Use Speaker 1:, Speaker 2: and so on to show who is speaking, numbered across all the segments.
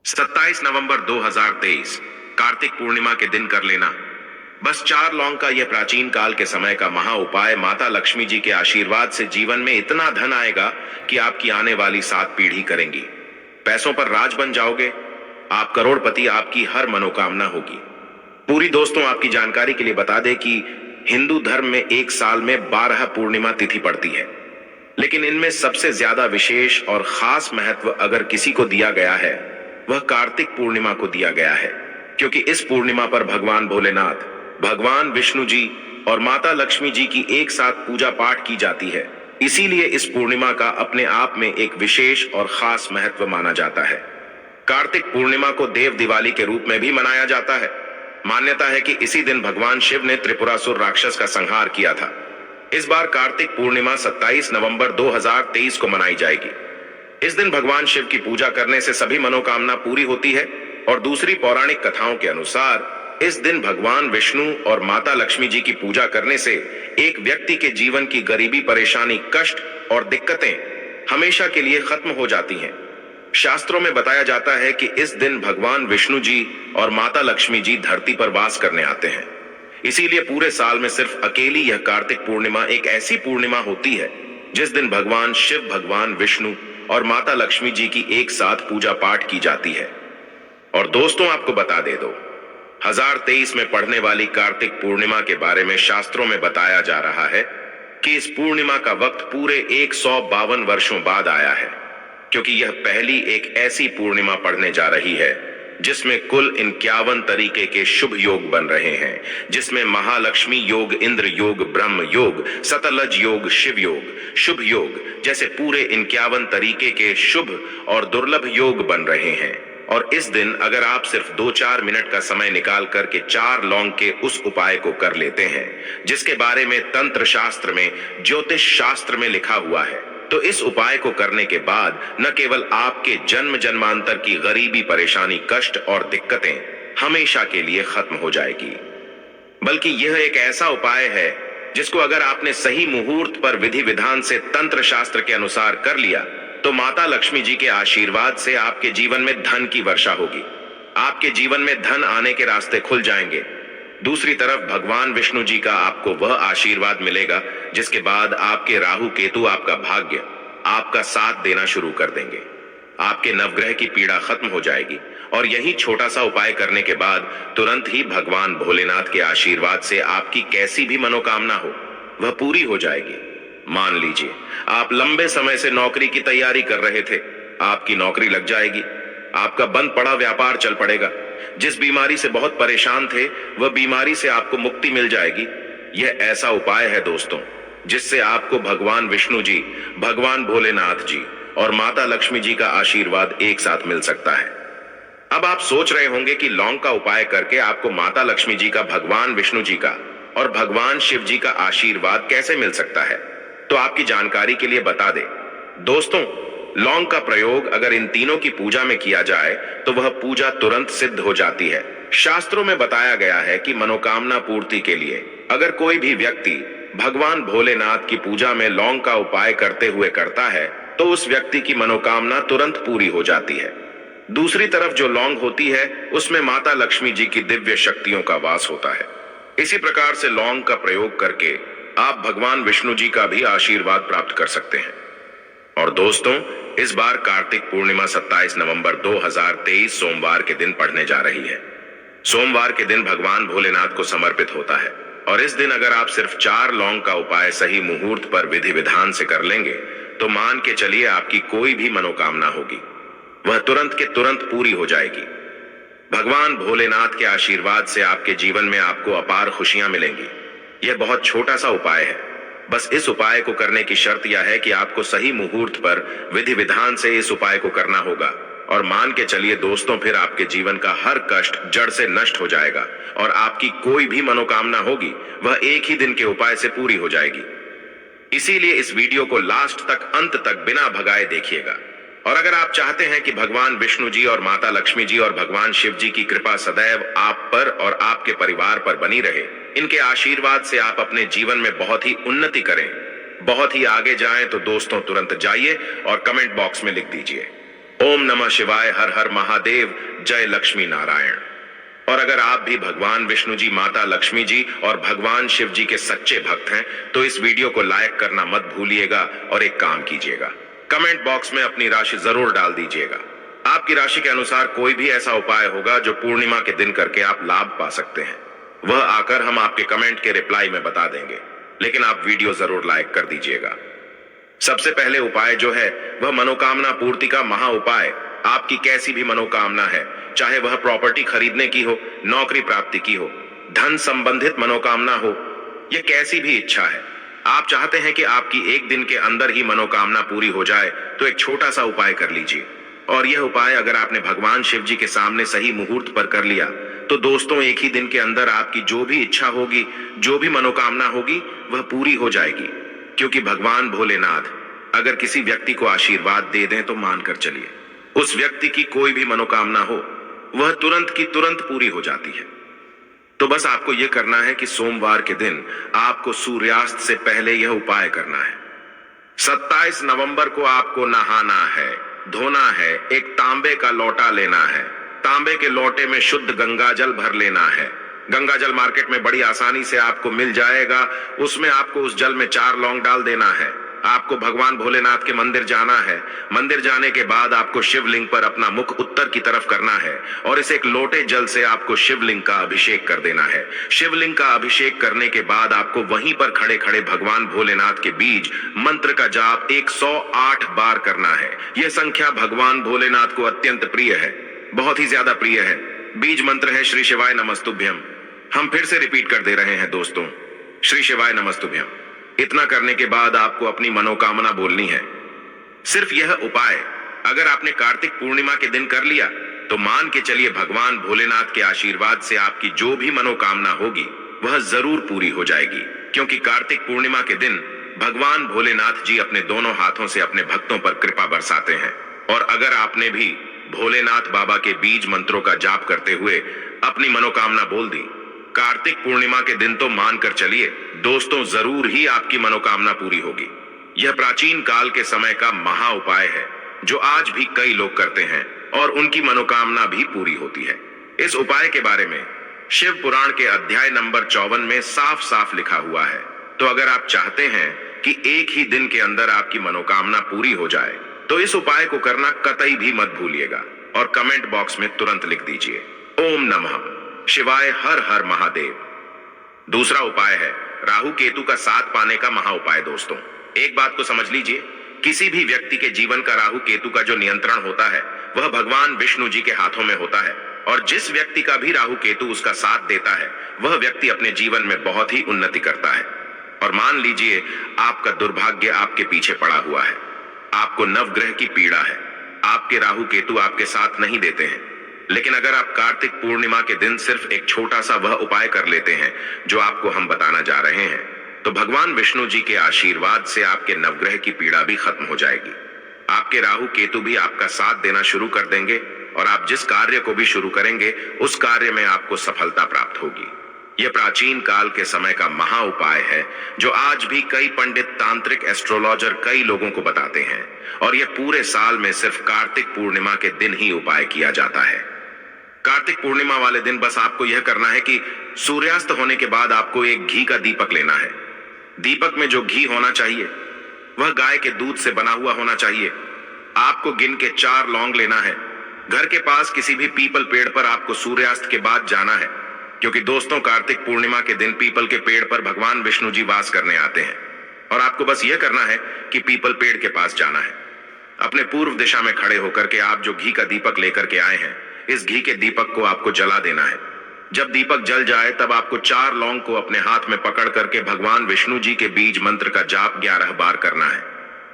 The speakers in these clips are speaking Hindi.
Speaker 1: 27 नवंबर 2023 कार्तिक पूर्णिमा के दिन कर लेना। बस 4 लौंग का यह प्राचीन काल के समय का महा उपाय माता लक्ष्मी जी के आशीर्वाद से जीवन में इतना धन आएगा कि आपकी आने वाली 7 पीढ़ी करेंगी। पैसों पर राज बन जाओगे, आप करोड़पति, आपकी हर मनोकामना होगी पूरी। दोस्तों, आपकी जानकारी के लिए बता दें कि हिंदू धर्म में एक साल में 12 पूर्णिमा तिथि पड़ती है, लेकिन इनमें सबसे ज्यादा विशेष और खास महत्व अगर किसी को दिया गया है वह कार्तिक पूर्णिमा को दिया गया है, क्योंकि इस पूर्णिमा पर भगवान भोलेनाथ, भगवान विष्णु जी और माता लक्ष्मी जी की एक साथ पूजा पाठ की जाती है। इसीलिए इस पूर्णिमा का अपने आप में एक विशेष और खास महत्व माना जाता है। कार्तिक पूर्णिमा को देव दिवाली के रूप में भी मनाया जाता है। मान्यता है कि इसी दिन भगवान शिव ने त्रिपुरासुर राक्षस का संहार किया था। इस बार कार्तिक पूर्णिमा 27 नवंबर 2023 को मनाई जाएगी। इस दिन भगवान शिव की पूजा करने से सभी मनोकामना पूरी होती है और दूसरी पौराणिक कथाओं के अनुसार इस दिन भगवान विष्णु और माता लक्ष्मी जी की पूजा करने से एक व्यक्ति के जीवन की गरीबी, परेशानी, कष्ट और दिक्कतें हमेशा के लिए खत्म हो जाती हैं। शास्त्रों में बताया जाता है कि इस दिन भगवान विष्णु जी और माता लक्ष्मी जी धरती पर वास करने आते हैं। इसीलिए पूरे साल में सिर्फ अकेली यह कार्तिक पूर्णिमा एक ऐसी पूर्णिमा होती है जिस दिन भगवान शिव, भगवान विष्णु और माता लक्ष्मी जी की एक साथ पूजा पाठ की जाती है। और दोस्तों, आपको बता दे दो, 2023 में पढ़ने वाली कार्तिक पूर्णिमा के बारे में शास्त्रों में बताया जा रहा है कि इस पूर्णिमा का वक्त पूरे 152 वर्षों बाद आया है, क्योंकि यह पहली एक ऐसी पूर्णिमा पड़ने जा रही है जिसमें कुल 51 तरीके के शुभ योग बन रहे हैं, जिसमें महालक्ष्मी योग, इंद्र योग, ब्रह्म योग, सतलज योग, शिव योग, शुभ योग जैसे पूरे 51 तरीके के शुभ और दुर्लभ योग बन रहे हैं। और इस दिन अगर आप सिर्फ 2-4 मिनट का समय निकाल करके 4 लौंग के उस उपाय को कर लेते हैं जिसके बारे में तंत्र शास्त्र में, ज्योतिष शास्त्र में लिखा हुआ है, तो इस उपाय को करने के बाद न केवल आपके जन्म जन्मांतर की गरीबी, परेशानी, कष्ट और दिक्कतें हमेशा के लिए खत्म हो जाएगी, बल्कि यह एक ऐसा उपाय है जिसको अगर आपने सही मुहूर्त पर विधि विधान से तंत्र शास्त्र के अनुसार कर लिया तो माता लक्ष्मी जी के आशीर्वाद से आपके जीवन में धन की वर्षा होगी। आपके जीवन में धन आने के रास्ते खुल जाएंगे। दूसरी तरफ भगवान विष्णु जी का आपको वह आशीर्वाद मिलेगा जिसके बाद आपके राहु केतु, आपका भाग्य आपका साथ देना शुरू कर देंगे। आपके नवग्रह की पीड़ा खत्म हो जाएगी और यही छोटा सा उपाय करने के बाद तुरंत ही भगवान भोलेनाथ के आशीर्वाद से आपकी कैसी भी मनोकामना हो वह पूरी हो जाएगी। मान लीजिए आप लंबे समय से नौकरी की तैयारी कर रहे थे, आपकी नौकरी लग जाएगी। आपका बंद पड़ा व्यापार चल पड़ेगा। जिस बीमारी से बहुत परेशान थे वह बीमारी से आपको मुक्ति मिल जाएगी। यह ऐसा उपाय है दोस्तों जिससे आपको भगवान विष्णु जी, भगवान भोलेनाथ जी और माता लक्ष्मी जी का आशीर्वाद एक साथ मिल सकता है। अब आप सोच रहे होंगे कि लौंग का उपाय करके आपको माता लक्ष्मी जी का, भगवान विष्णु जी का और भगवान शिव जी का आशीर्वाद कैसे मिल सकता है। तो आपकी जानकारी के लिए बता दें दोस्तों, लौंग का प्रयोग अगर इन तीनों की पूजा में किया जाए तो वह पूजा तुरंत सिद्ध हो जाती है। शास्त्रों में बताया गया है कि मनोकामना पूर्ति के लिए अगर कोई भी व्यक्ति भगवान भोलेनाथ की पूजा में लौंग का उपाय करते हुए करता है तो उस व्यक्ति की मनोकामना तुरंत पूरी हो जाती है। दूसरी तरफ जो लौंग होती है उसमें माता लक्ष्मी जी की दिव्य शक्तियों का वास होता है। इसी प्रकार से लौंग का प्रयोग करके आप भगवान विष्णु जी का भी आशीर्वाद प्राप्त कर सकते हैं। और दोस्तों, इस बार कार्तिक पूर्णिमा 27 नवंबर 2023 सोमवार के दिन पड़ने जा रही है। सोमवार के दिन भगवान भोलेनाथ को समर्पित होता है और इस दिन अगर आप सिर्फ 4 लौंग का उपाय सही मुहूर्त पर विधि विधान से कर लेंगे तो मान के चलिए आपकी कोई भी मनोकामना होगी वह तुरंत के तुरंत पूरी हो जाएगी। भगवान भोलेनाथ के आशीर्वाद से आपके जीवन में आपको अपार खुशियां मिलेंगी। यह बहुत छोटा सा उपाय है। बस इस उपाय को करने की शर्त यह है कि आपको सही मुहूर्त पर विधि विधान से इस उपाय को करना होगा। और मान के चलिए दोस्तों, फिर आपके जीवन का हर कष्ट जड़ से नष्ट हो जाएगा और आपकी कोई भी मनोकामना होगी वह एक ही दिन के उपाय से पूरी हो जाएगी। इसीलिए इस वीडियो को लास्ट तक, अंत तक बिना भगाए देखिएगा। और अगर आप चाहते हैं कि भगवान विष्णु जी और माता लक्ष्मी जी और भगवान शिव जी की कृपा सदैव आप पर और आपके परिवार पर बनी रहे, इनके आशीर्वाद से आप अपने जीवन में बहुत ही उन्नति करें, बहुत ही आगे जाएं, तो दोस्तों तुरंत जाइए और कमेंट बॉक्स में लिख दीजिए ओम नमः शिवाय, हर हर महादेव, जय लक्ष्मी नारायण। और अगर आप भी भगवान विष्णु जी, माता लक्ष्मी जी और भगवान शिव जी के सच्चे भक्त हैं तो इस वीडियो को लाइक करना मत भूलिएगा और एक काम कीजिएगा, कमेंट बॉक्स में अपनी राशि जरूर डाल दीजिएगा। आपकी राशि के अनुसार कोई भी ऐसा उपाय होगा जो पूर्णिमा के दिन करके आप लाभ पा सकते हैं, वह आकर हम आपके कमेंट के रिप्लाई में बता देंगे, लेकिन आप वीडियो जरूर लाइक कर दीजिएगा। सबसे पहले उपाय जो है वह मनोकामना पूर्ति का महा उपाय। आपकी कैसी भी मनोकामना है, चाहे वह प्रॉपर्टी खरीदने की हो, नौकरी प्राप्ति की हो, धन संबंधित मनोकामना हो, यह कैसी भी इच्छा है, आप चाहते हैं कि आपकी एक दिन के अंदर ही मनोकामना पूरी हो जाए, तो एक छोटा सा उपाय कर लीजिए। और यह उपाय अगर आपने भगवान शिव जी के सामने सही मुहूर्त पर कर लिया तो दोस्तों एक ही दिन के अंदर आपकी जो भी इच्छा होगी, जो भी मनोकामना होगी, वह पूरी हो जाएगी। क्योंकि भगवान भोलेनाथ अगर किसी व्यक्ति को आशीर्वाद दे दें तो मानकर चलिए, उस व्यक्ति की कोई भी मनोकामना हो वह तुरंत की तुरंत पूरी हो जाती है। तो बस आपको यह करना है कि सोमवार के दिन आपको सूर्यास्त से पहले यह उपाय करना है। 27 नवंबर को आपको नहाना है, धोना है, एक तांबे का लोटा लेना है, तांबे के लोटे में शुद्ध गंगा जल भर लेना है। गंगा जल मार्केट में बड़ी आसानी से आपको मिल जाएगा। उसमें आपको उस जल में 4 लौंग डाल देना है। आपको भगवान भोलेनाथ के मंदिर जाना है। मंदिर जाने के बाद आपको शिवलिंग पर अपना मुख उत्तर की तरफ करना है और इस एक लोटे जल से आपको शिवलिंग का अभिषेक कर देना है। शिवलिंग का अभिषेक करने के बाद आपको वहीं पर खड़े खड़े भगवान भोलेनाथ के बीज मंत्र का जाप 108 बार करना है। यह संख्या भगवान भोलेनाथ को अत्यंत प्रिय है, बहुत ही ज्यादा प्रिय है। बीज मंत्र है श्री शिवाय नमस्तुभ्यम। हम फिर से रिपीट कर दे रहे हैं दोस्तों, श्री शिवाय नमस्तुभ्यम। इतना करने के बाद आपको अपनी मनोकामना बोलनी है। सिर्फ यह उपाय अगर आपने कार्तिक पूर्णिमा के दिन कर लिया तो मान के चलिए भगवान भोलेनाथ के आशीर्वाद से आपकी जो भी मनोकामना होगी वह जरूर पूरी हो जाएगी। क्योंकि कार्तिक पूर्णिमा के दिन भगवान भोलेनाथ जी अपने दोनों हाथों से अपने भक्तों पर कृपा बरसाते हैं। और अगर आपने भी भोलेनाथ बाबा के बीज मंत्रों का जाप करते हुए अपनी मनोकामना बोल दी, कार्तिक पूर्णिमा के दिन तो मानकर चलिए दोस्तों जरूर ही आपकी मनोकामना पूरी होगी। यह प्राचीन काल के समय का महा उपाय है जो आज भी कई लोग करते हैं और उनकी मनोकामना भी पूरी होती है। इस उपाय के बारे में शिव पुराण के अध्याय नंबर 54 में साफ साफ लिखा हुआ है। तो अगर आप चाहते हैं कि एक ही दिन के अंदर आपकी मनोकामना पूरी हो जाए तो इस उपाय को करना कतई भी मत भूलिएगा और कमेंट बॉक्स में तुरंत लिख दीजिए ओम नमः शिवाय, हर हर महादेव। दूसरा उपाय है राहु केतु का साथ पाने का महा उपाय। दोस्तों एक बात को समझ लीजिए, किसी भी व्यक्ति के जीवन का राहु केतु का जो नियंत्रण होता है वह भगवान विष्णु जी के हाथों में होता है। और जिस व्यक्ति का भी राहु केतु उसका साथ देता है वह व्यक्ति अपने जीवन में बहुत ही उन्नति करता है। और मान लीजिए आपका दुर्भाग्य आपके पीछे पड़ा हुआ है, आपको नवग्रह की पीड़ा है, आपके राहु केतु आपके साथ नहीं देते हैं, लेकिन अगर आप कार्तिक पूर्णिमा के दिन सिर्फ एक छोटा सा वह उपाय कर लेते हैं जो आपको हम बताना जा रहे हैं तो भगवान विष्णु जी के आशीर्वाद से आपके नवग्रह की पीड़ा भी खत्म हो जाएगी। आपके राहु केतु भी आपका साथ देना शुरू कर देंगे और आप जिस कार्य को भी शुरू करेंगे उस कार्य में आपको सफलता प्राप्त होगी। यह प्राचीन काल के समय का महा उपाय है जो आज भी कई पंडित, तांत्रिक, एस्ट्रोलॉजर कई लोगों को बताते हैं। और यह पूरे साल में सिर्फ कार्तिक पूर्णिमा के दिन ही उपाय किया जाता है। कार्तिक पूर्णिमा वाले दिन बस आपको यह करना है कि सूर्यास्त होने के बाद आपको एक घी का दीपक लेना है। दीपक में जो घी होना चाहिए वह गाय के दूध से बना हुआ होना चाहिए। आपको गिन के 4 लौंग लेना है। घर के पास किसी भी पीपल पेड़ पर आपको सूर्यास्त के बाद जाना है, क्योंकि दोस्तों कार्तिक पूर्णिमा के दिन पीपल के पेड़ पर भगवान विष्णु जी वास करने आते हैं। और आपको बस यह करना है कि पीपल पेड़ के पास जाना है। अपने पूर्व दिशा में खड़े होकर के आप जो घी का दीपक लेकर के आए हैं इस घी के दीपक को आपको जला देना है। जब दीपक जल जाए तब आपको 4 लौंग को अपने हाथ में पकड़ करके भगवान विष्णु जी के बीज मंत्र का जाप 11 बार करना है।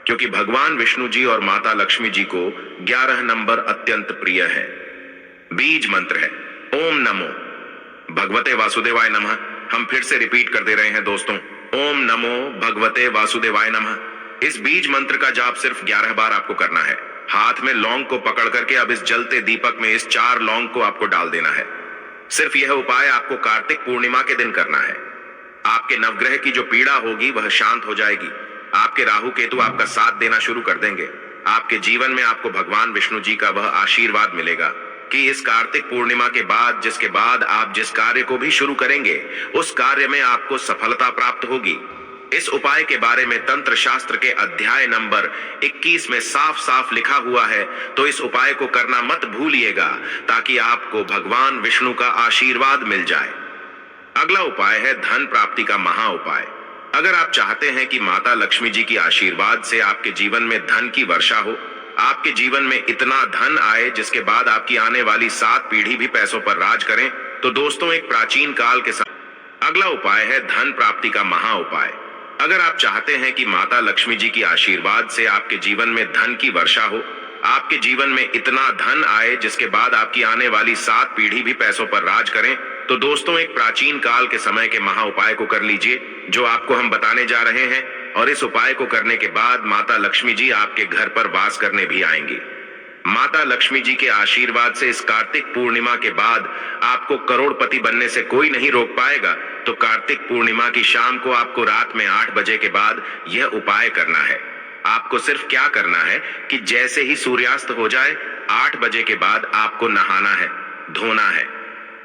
Speaker 1: क्योंकि भगवान विष्णु जी और माता लक्ष्मी जी को 11 नंबर अत्यंत प्रिय है। बीज मंत्र है ओम नमो भगवते वासुदेवाय नमः। हम फिर से रिपीट कर दे रहे हैं दोस्तों, ओम नमो भगवते वासुदेवाय नमः। इस बीज मंत्र का जाप सिर्फ 11 बार आपको करना है। हाथ में लौंग को पकड़ करके अब इस जलते दीपक में इस 4 लौंग को आपको डाल देना है। सिर्फ यह उपाय आपको कार्तिक पूर्णिमा के दिन करना है। आपके नवग्रह की जो पीड़ा होगी वह शांत हो जाएगी। आपके राहु केतु आपका साथ देना शुरू कर देंगे आपके जीवन में आपको भगवान विष्णु जी का वह आशीर्वाद मिलेगा कि इस कार्तिक पूर्णिमा के बाद जिसके बाद आप जिस कार्य को भी शुरू करेंगे उस कार्य में आपको सफलता प्राप्त होगी। इस उपाय के बारे में तंत्र शास्त्र के अध्याय नंबर 21 में साफ साफ लिखा हुआ है, तो इस उपाय को करना मत भूलिएगा ताकि आपको भगवान विष्णु का आशीर्वाद मिल जाए। अगला उपाय है धन प्राप्ति का महा उपाय। अगर आप चाहते हैं कि माता लक्ष्मी जी की आशीर्वाद से आपके जीवन में धन की वर्षा हो, आपके जीवन में इतना धन आए जिसके बाद आपकी आने वाली 7 पीढ़ी भी पैसों पर राज करें, तो दोस्तों एक प्राचीन काल के अगला उपाय है धन प्राप्ति का महा उपाय। अगर आप चाहते हैं कि माता लक्ष्मी जी की आशीर्वाद से आपके जीवन में धन की वर्षा हो, आपके जीवन में इतना धन आए जिसके बाद आपकी आने वाली 7 पीढ़ी भी पैसों पर राज करें, तो दोस्तों एक प्राचीन काल के समय के महा उपाय को कर लीजिए जो आपको हम बताने जा रहे हैं। और इस उपाय को करने के बाद माता लक्ष्मी जी आपके घर पर वास करने भी आएंगी। माता लक्ष्मी जी के आशीर्वाद से इस कार्तिक पूर्णिमा के बाद आपको करोड़पति बनने से कोई नहीं रोक पाएगा। तो कार्तिक पूर्णिमा की शाम को आपको रात में 8 बजे के बाद यह उपाय करना है। आपको सिर्फ क्या करना है कि जैसे ही सूर्यास्त हो जाए 8 बजे के बाद आपको नहाना है, धोना है,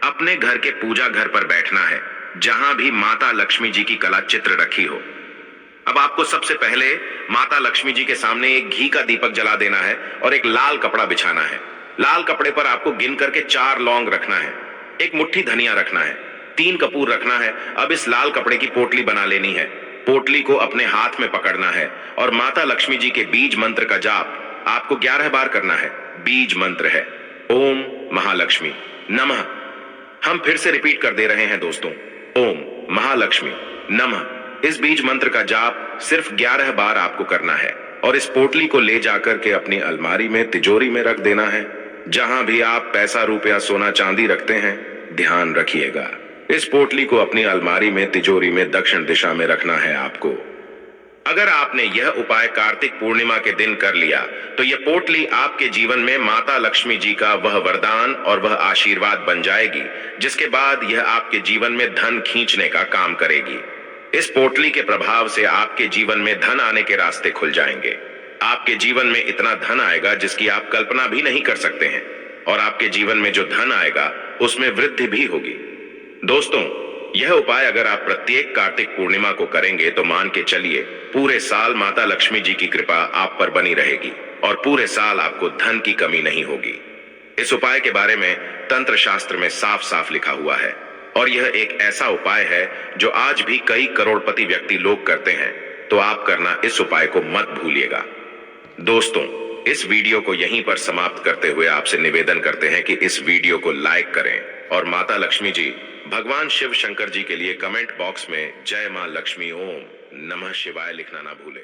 Speaker 1: अपने घर के पूजा घर पर बैठना है जहां भी माता लक्ष्मी जी की कला चित्र रखी हो। अब आपको सबसे पहले माता लक्ष्मी जी के सामने एक घी का दीपक जला देना है और एक लाल कपड़ा बिछाना है। लाल कपड़े पर आपको गिन करके 4 लौंग रखना है, एक मुट्ठी धनिया रखना है, 3 कपूर रखना है। अब इस लाल कपड़े की पोटली बना लेनी है। पोटली को अपने हाथ में पकड़ना है और माता लक्ष्मी जी के बीज मंत्र का जाप आपको 11 बार करना है। बीज मंत्र है ओम महालक्ष्मी नमः। हम फिर से रिपीट कर दे रहे हैं दोस्तों, ओम महालक्ष्मी नमः। इस बीज मंत्र का जाप सिर्फ 11 बार आपको करना है और इस पोटली को ले जाकर के अपनी अलमारी में तिजोरी में रख देना है। जहां भी आप पैसा रुपया सोना चांदी रखते हैं ध्यान रखिएगा, इस पोटली को अपनी अलमारी में तिजोरी में दक्षिण दिशा में रखना है आपको। अगर आपने यह उपाय कार्तिक पूर्णिमा के दिन कर लिया तो यह पोटली आपके जीवन में माता लक्ष्मी जी का वह वरदान और वह आशीर्वाद बन जाएगी जिसके बाद यह आपके जीवन में धन खींचने का काम करेगी। इस पोटली के प्रभाव से आपके जीवन में धन आने के रास्ते खुल जाएंगे। आपके जीवन में इतना धन आएगा जिसकी आप कल्पना भी नहीं कर सकते हैं और आपके जीवन में जो धन आएगा उसमें वृद्धि भी होगी। दोस्तों यह उपाय अगर आप प्रत्येक कार्तिक पूर्णिमा को करेंगे तो मान के चलिए पूरे साल माता लक्ष्मी जी की कृपा आप पर बनी रहेगी और पूरे साल आपको धन की कमी नहीं होगी। इस उपाय के बारे में तंत्र शास्त्र में साफ साफ लिखा हुआ है और यह एक ऐसा उपाय है जो आज भी कई करोड़पति व्यक्ति लोग करते हैं। तो आप करना इस उपाय को मत भूलिएगा। दोस्तों इस वीडियो को यहीं पर समाप्त करते हुए आपसे निवेदन करते हैं कि इस वीडियो को लाइक करें और माता लक्ष्मी जी भगवान शिव शंकर जी के लिए कमेंट बॉक्स में जय मां लक्ष्मी ओम नमः शिवाय लिखना ना भूलें।